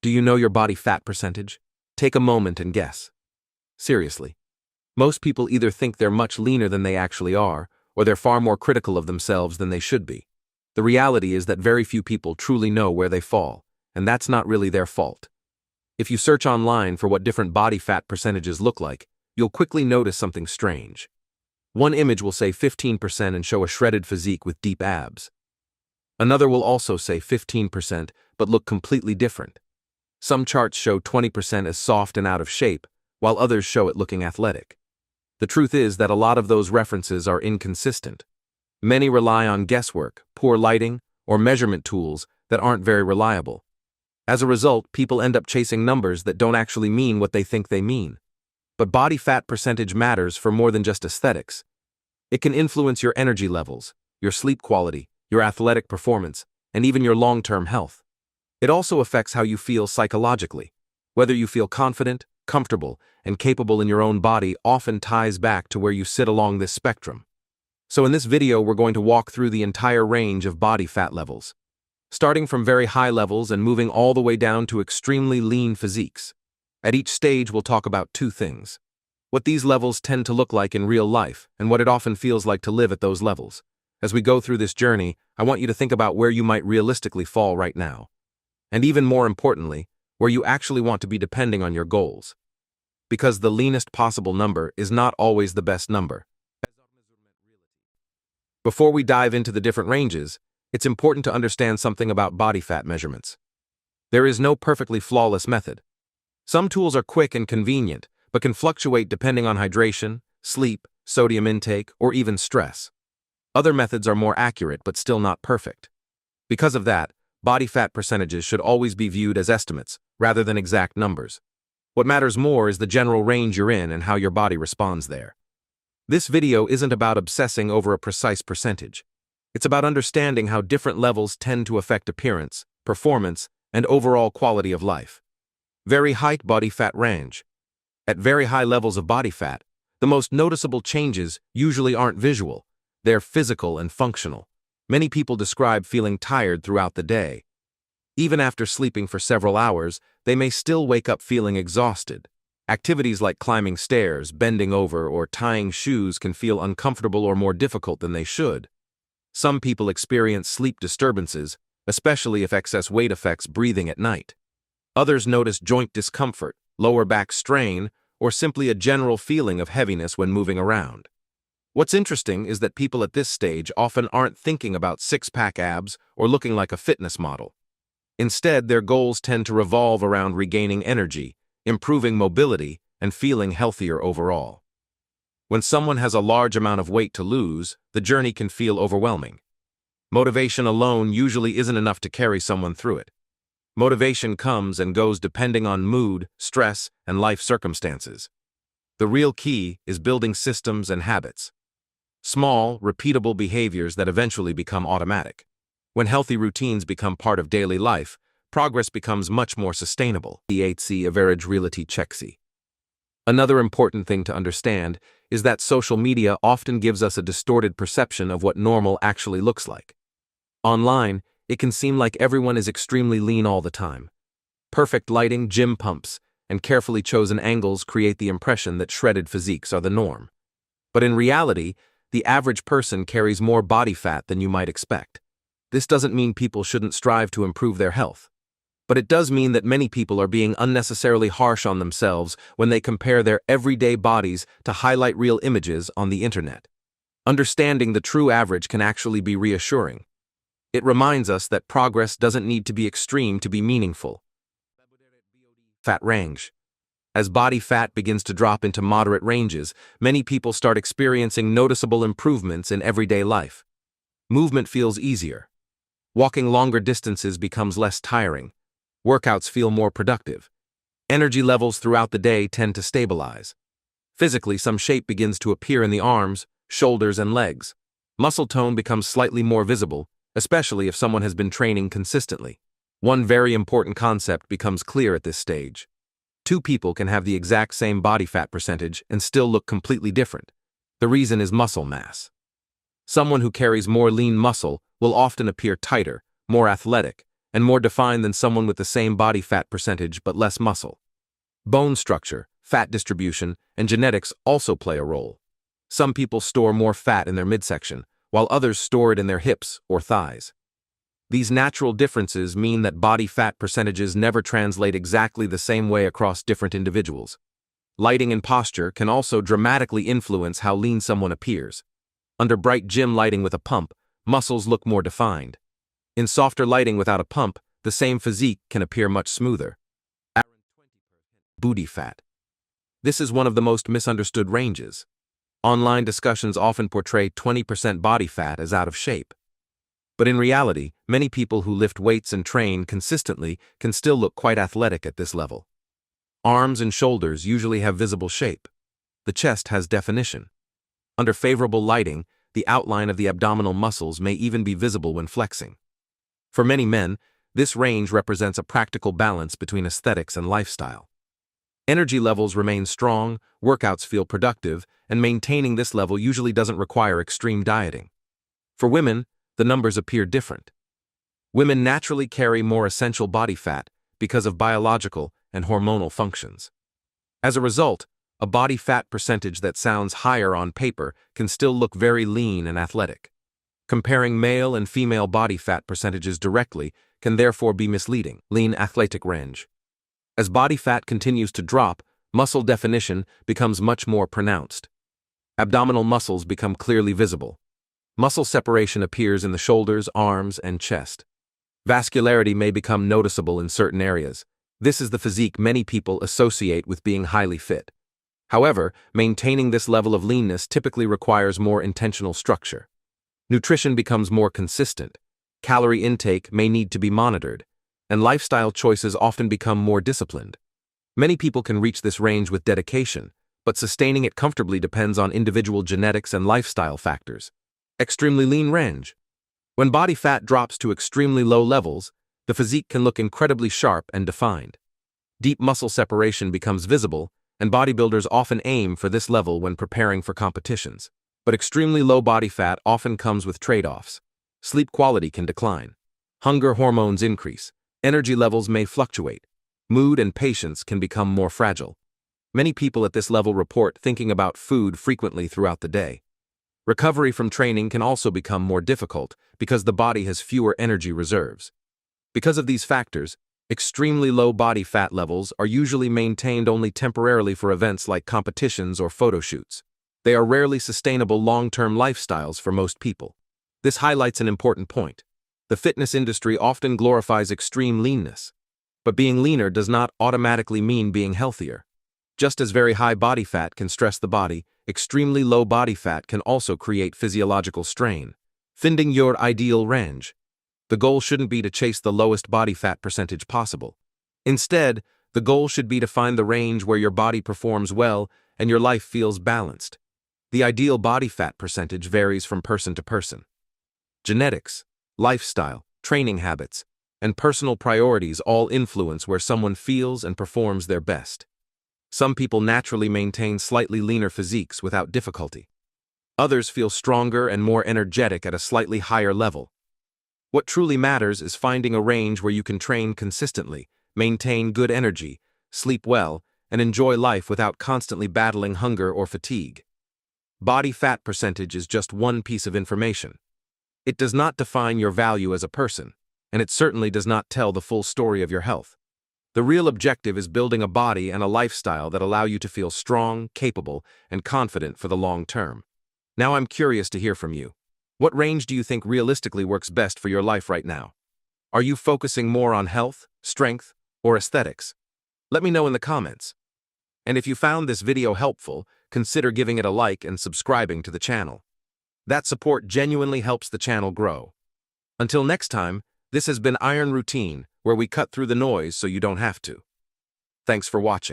Do you know your body fat percentage? Take a moment and guess. Seriously. Most people either think they're much leaner than they actually are, or they're far more critical of themselves than they should be. The reality is that very few people truly know where they fall, and that's not really their fault. If you search online for what different body fat percentages look like, you'll quickly notice something strange. One image will say 15% and show a shredded physique with deep abs. Another will also say 15% but look completely different. Some charts show 20% as soft and out of shape, while others show it looking athletic. The truth is that a lot of those references are inconsistent. Many rely on guesswork, poor lighting, or measurement tools that aren't very reliable. As a result, people end up chasing numbers that don't actually mean what they think they mean. But body fat percentage matters for more than just aesthetics. It can influence your energy levels, your sleep quality, your athletic performance, and even your long-term health. It also affects how you feel psychologically. Whether you feel confident, comfortable, and capable in your own body often ties back to where you sit along this spectrum. So in this video, we're going to walk through the entire range of body fat levels, starting from very high levels and moving all the way down to extremely lean physiques. At each stage, we'll talk about two things: what these levels tend to look like in real life, and what it often feels like to live at those levels. As we go through this journey, I want you to think about where you might realistically fall right now. And even more importantly, where you actually want to be depending on your goals. Because the leanest possible number is not always the best number. Before we dive into the different ranges, it's important to understand something about body fat measurements. There is no perfectly flawless method. Some tools are quick and convenient, but can fluctuate depending on hydration, sleep, sodium intake, or even stress. Other methods are more accurate but still not perfect. Because of that, body fat percentages should always be viewed as estimates, rather than exact numbers. What matters more is the general range you're in and how your body responds there. This video isn't about obsessing over a precise percentage. It's about understanding how different levels tend to affect appearance, performance, and overall quality of life. Very high body fat range. At very high levels of body fat, the most noticeable changes usually aren't visual. They're physical and functional. Many people describe feeling tired throughout the day. Even after sleeping for several hours, they may still wake up feeling exhausted. Activities like climbing stairs, bending over, or tying shoes can feel uncomfortable or more difficult than they should. Some people experience sleep disturbances, especially if excess weight affects breathing at night. Others notice joint discomfort, lower back strain, or simply a general feeling of heaviness when moving around. What's interesting is that people at this stage often aren't thinking about six-pack abs or looking like a fitness model. Instead, their goals tend to revolve around regaining energy, improving mobility, and feeling healthier overall. When someone has a large amount of weight to lose, the journey can feel overwhelming. Motivation alone usually isn't enough to carry someone through it. Motivation comes and goes depending on mood, stress, and life circumstances. The real key is building systems and habits. Small, repeatable behaviors that eventually become automatic. When healthy routines become part of daily life, progress becomes much more sustainable. The average reality checksy. Another important thing to understand is that social media often gives us a distorted perception of what normal actually looks like. Online, it can seem like everyone is extremely lean all the time. Perfect lighting, gym pumps, and carefully chosen angles create the impression that shredded physiques are the norm. But in reality, the average person carries more body fat than you might expect. This doesn't mean people shouldn't strive to improve their health. But it does mean that many people are being unnecessarily harsh on themselves when they compare their everyday bodies to highlight reel images on the internet. Understanding the true average can actually be reassuring. It reminds us that progress doesn't need to be extreme to be meaningful. Fat range. As body fat begins to drop into moderate ranges, many people start experiencing noticeable improvements in everyday life. Movement feels easier. Walking longer distances becomes less tiring. Workouts feel more productive. Energy levels throughout the day tend to stabilize. Physically, some shape begins to appear in the arms, shoulders, and legs. Muscle tone becomes slightly more visible, especially if someone has been training consistently. One very important concept becomes clear at this stage. Two people can have the exact same body fat percentage and still look completely different. The reason is muscle mass. Someone who carries more lean muscle will often appear tighter, more athletic, and more defined than someone with the same body fat percentage but less muscle. Bone structure, fat distribution, and genetics also play a role. Some people store more fat in their midsection, while others store it in their hips or thighs. These natural differences mean that body fat percentages never translate exactly the same way across different individuals. Lighting and posture can also dramatically influence how lean someone appears. Under bright gym lighting with a pump, muscles look more defined. In softer lighting without a pump, the same physique can appear much smoother. Booty fat. This is one of the most misunderstood ranges. Online discussions often portray 20% body fat as out of shape. But in reality, many people who lift weights and train consistently can still look quite athletic at this level. Arms and shoulders usually have visible shape. The chest has definition. Under favorable lighting, the outline of the abdominal muscles may even be visible when flexing. For many men, this range represents a practical balance between aesthetics and lifestyle. Energy levels remain strong, workouts feel productive, and maintaining this level usually doesn't require extreme dieting. For women, the numbers appear different. Women naturally carry more essential body fat because of biological and hormonal functions. As a result, a body fat percentage that sounds higher on paper can still look very lean and athletic. Comparing male and female body fat percentages directly can therefore be misleading. Lean athletic range. As body fat continues to drop, muscle definition becomes much more pronounced. Abdominal muscles become clearly visible. Muscle separation appears in the shoulders, arms, and chest. Vascularity may become noticeable in certain areas. This is the physique many people associate with being highly fit. However, maintaining this level of leanness typically requires more intentional structure. Nutrition becomes more consistent. Calorie intake may need to be monitored, and lifestyle choices often become more disciplined. Many people can reach this range with dedication, but sustaining it comfortably depends on individual genetics and lifestyle factors. Extremely lean range. When body fat drops to extremely low levels, the physique can look incredibly sharp and defined. Deep muscle separation becomes visible, and bodybuilders often aim for this level when preparing for competitions. But extremely low body fat often comes with trade-offs. Sleep quality can decline. Hunger hormones increase. Energy levels may fluctuate. Mood and patience can become more fragile. Many people at this level report thinking about food frequently throughout the day. Recovery from training can also become more difficult because the body has fewer energy reserves. Because of these factors, extremely low body fat levels are usually maintained only temporarily for events like competitions or photo shoots. They are rarely sustainable long-term lifestyles for most people. This highlights an important point. The fitness industry often glorifies extreme leanness, but being leaner does not automatically mean being healthier. Just as very high body fat can stress the body, extremely low body fat can also create physiological strain. Finding your ideal range. The goal shouldn't be to chase the lowest body fat percentage possible. Instead, the goal should be to find the range where your body performs well and your life feels balanced. The ideal body fat percentage varies from person to person. Genetics, lifestyle, training habits, and personal priorities all influence where someone feels and performs their best. Some people naturally maintain slightly leaner physiques without difficulty. Others feel stronger and more energetic at a slightly higher level. What truly matters is finding a range where you can train consistently, maintain good energy, sleep well, and enjoy life without constantly battling hunger or fatigue. Body fat percentage is just one piece of information. It does not define your value as a person, and it certainly does not tell the full story of your health. The real objective is building a body and a lifestyle that allow you to feel strong, capable, and confident for the long term. Now I'm curious to hear from you. What range do you think realistically works best for your life right now? Are you focusing more on health, strength, or aesthetics? Let me know in the comments. And if you found this video helpful, consider giving it a like and subscribing to the channel. That support genuinely helps the channel grow. Until next time, this has been Iron Routine, where we cut through the noise so you don't have to. Thanks for watching.